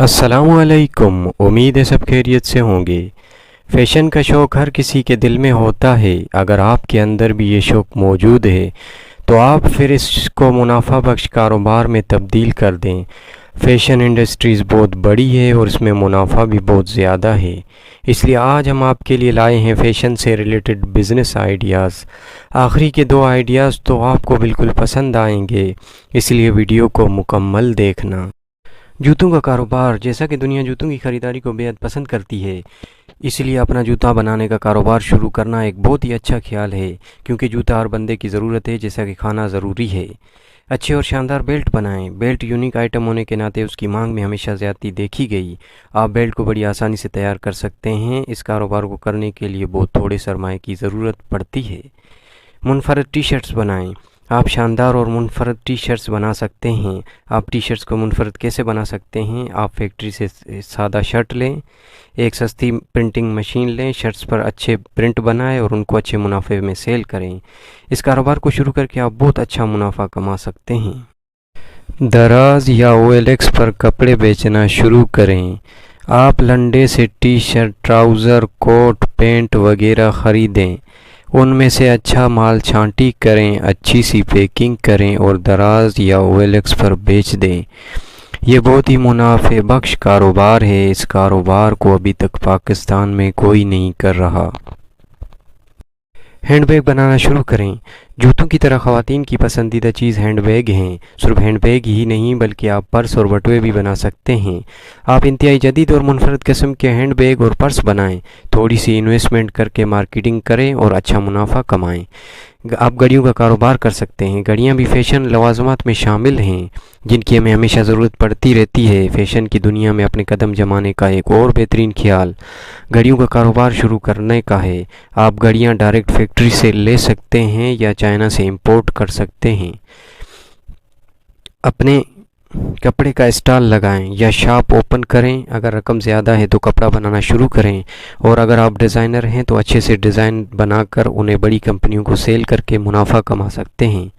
अस्सलाम वालेकुम। उम्मीद है सब खैरियत से होंगे। फैशन का शौक़ हर किसी के दिल में होता है। अगर आपके अंदर भी ये शौक़ मौजूद है तो आप फिर इसको मुनाफा बख्श कारोबार में तब्दील कर दें। फ़ैशन इंडस्ट्रीज़ बहुत बड़ी है और इसमें मुनाफा भी बहुत ज़्यादा है, इसलिए आज हम आपके लिए लाए हैं फ़ैशन से रिलेटेड बिज़नेस आइडियाज़। आखिरी के दो आइडियाज़ तो आपको बिल्कुल पसंद आएंगे, इसलिए वीडियो को मुकम्मल देखना। जूतों का कारोबार, जैसा कि दुनिया जूतों की ख़रीदारी को बेहद पसंद करती है, इसलिए अपना जूता बनाने का कारोबार शुरू करना एक बहुत ही अच्छा ख्याल है, क्योंकि जूता हर बंदे की ज़रूरत है, जैसा कि खाना ज़रूरी है। अच्छे और शानदार बेल्ट बनाएं। बेल्ट यूनिक आइटम होने के नाते उसकी मांग में हमेशा ज़्यादती देखी गई। आप बेल्ट को बड़ी आसानी से तैयार कर सकते हैं। इस कारोबार को करने के लिए बहुत थोड़े सरमाए की ज़रूरत पड़ती है। मुनफरद टी शर्ट्स बनाएं। आप शानदार और मुनफरद टी शर्ट्स बना सकते हैं। आप टी शर्ट्स को मुनफरद कैसे बना सकते हैं? आप फैक्ट्री से सादा शर्ट लें, एक सस्ती प्रिंटिंग मशीन लें, शर्ट्स पर अच्छे प्रिंट बनाएं और उनको अच्छे मुनाफे में सेल करें। इस कारोबार को शुरू करके आप बहुत अच्छा मुनाफा कमा सकते हैं। दराज या OLX पर कपड़े बेचना शुरू करें। आप लंडे से T shirt, trousers, coat, pant वगैरह ख़रीदें। उनमें से अच्छा माल छांटी करें, अच्छी सी पैकिंग करें और दराज या OLX पर बेच दें। ये बहुत ही मुनाफे बख्श कारोबार है। इस कारोबार को अभी तक पाकिस्तान में कोई नहीं कर रहा। हैंडबैग बनाना शुरू करें। जूतों की तरह ख़वातीन की पसंदीदा चीज़ हैंडबैग हैं। सिर्फ हैंडबैग ही नहीं बल्कि आप पर्स और बटुए भी बना सकते हैं। आप इंतहाई जदीद और मुनफरद किस्म के हैंडबैग और पर्स बनाएं। थोड़ी सी इन्वेस्टमेंट करके मार्केटिंग करें और अच्छा मुनाफा कमाएं। आप घड़ियों का कारोबार कर सकते हैं। घड़ियाँ भी फ़ैशन लवाज़मात में शामिल हैं, जिनकी हमें हमेशा ज़रूरत पड़ती रहती है। फ़ैशन की दुनिया में अपने कदम जमाने का एक और बेहतरीन ख्याल घड़ियों का कारोबार शुरू करने का है। आप घड़ियाँ डायरेक्ट फैक्ट्री से ले सकते हैं या चाइना से इंपोर्ट कर सकते हैं। अपने कपड़े का स्टॉल लगाएं या शॉप ओपन करें। अगर रकम ज़्यादा है तो कपड़ा बनाना शुरू करें, और अगर आप डिज़ाइनर हैं तो अच्छे से डिज़ाइन बनाकर उन्हें बड़ी कंपनियों को सेल करके मुनाफा कमा सकते हैं।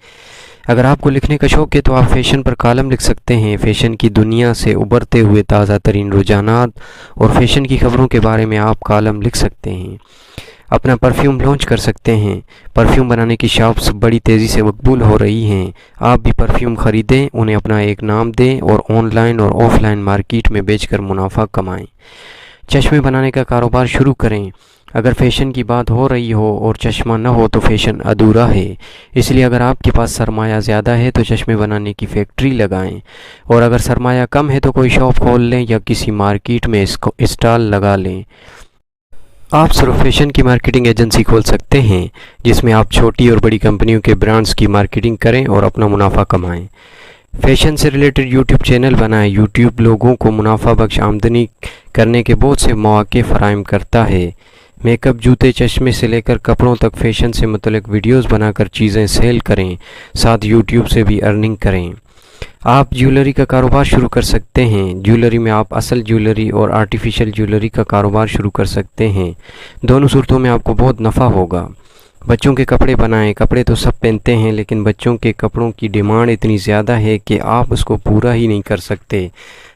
अगर आपको लिखने का शौक़ है तो आप फ़ैशन पर कॉलम लिख सकते हैं। फ़ैशन की दुनिया से उभरते हुए ताज़ा तरीन रुझानात और फ़ैशन की खबरों के बारे में आप कॉलम लिख सकते हैं। अपना परफ्यूम लॉन्च कर सकते हैं। परफ्यूम बनाने की शॉप्स बड़ी तेज़ी से मकबूल हो रही हैं। आप भी परफ्यूम ख़रीदें, उन्हें अपना एक नाम दें और ऑनलाइन और ऑफ़लाइन मार्केट में बेचकर मुनाफा कमाएं। चश्मे बनाने का कारोबार शुरू करें। अगर फ़ैशन की बात हो रही हो और चश्मा न हो तो फ़ैशन अधूरा है, इसलिए अगर आपके पास सरमाया ज़्यादा है तो चश्मे बनाने की फैक्ट्री लगाएं, और अगर सरमाया कम है तो कोई शॉप खोल लें या किसी मार्केट में इसको स्टॉल लगा लें। आप सिर्फ फ़ैशन की मार्केटिंग एजेंसी खोल सकते हैं, जिसमें आप छोटी और बड़ी कंपनियों के ब्रांड्स की मार्केटिंग करें और अपना मुनाफा कमाएं। फ़ैशन से रिलेटेड यूट्यूब चैनल बनाएं। यूट्यूब लोगों को मुनाफा बख्श आमदनी करने के बहुत से मौके फराहम करता है। मेकअप, जूते, चश्मे से लेकर कपड़ों तक फ़ैशन से मुतल्लिक़ वीडियोज़ बनाकर चीज़ें सेल करें, साथ यूट्यूब से भी अर्निंग करें। आप ज्वेलरी का कारोबार शुरू कर सकते हैं। ज्वेलरी में आप असल ज्वेलरी और आर्टिफिशियल ज्वेलरी का कारोबार शुरू कर सकते हैं। दोनों सूरतों में आपको बहुत नफ़ा होगा। बच्चों के कपड़े बनाएं। कपड़े तो सब पहनते हैं, लेकिन बच्चों के कपड़ों की डिमांड इतनी ज़्यादा है कि आप उसको पूरा ही नहीं कर सकते।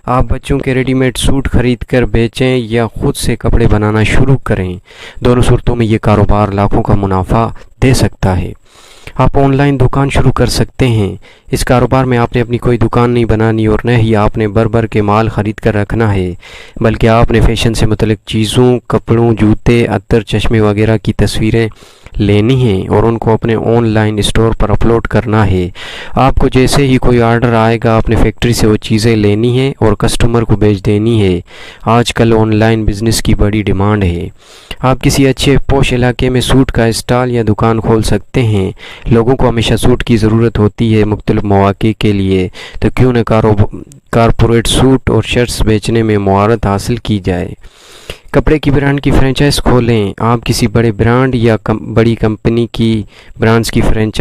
आप बच्चों के रेडीमेड सूट ख़रीद कर बेचें या ख़ुद से कपड़े बनाना शुरू करें। दोनों सूरतों में ये कारोबार लाखों का मुनाफा दे सकता है। आप ऑनलाइन दुकान शुरू कर सकते हैं। इस कारोबार में आपने अपनी कोई दुकान नहीं बनानी और न ही आपने भर के माल ख़रीद कर रखना है, बल्कि आपने फ़ैशन से मुतल्लिक़ चीज़ों, कपड़ों, जूते, अत्तर, चश्मे वगैरह की तस्वीरें लेनी हैं और उनको अपने ऑनलाइन स्टोर पर अपलोड करना है। आपको जैसे ही कोई आर्डर आएगा अपने फैक्ट्री से वो चीज़ें लेनी है और कस्टमर को भेज देनी है। आजकल ऑनलाइन बिज़नेस की बड़ी डिमांड है। आप किसी अच्छे पोश इलाके में सूट का स्टॉल या दुकान खोल सकते हैं। लोगों को हमेशा सूट की ज़रूरत होती है मुख्तलिफ मौक़े के लिए, तो क्यों न कारपोरेट सूट और शर्ट्स बेचने में महारत हासिल की जाए। कपड़े की ब्रांड की फ्रेंचाइज खोलें। आप किसी बड़े ब्रांड या बड़ी कंपनी की ब्रांड्स की फ्रेंचाइज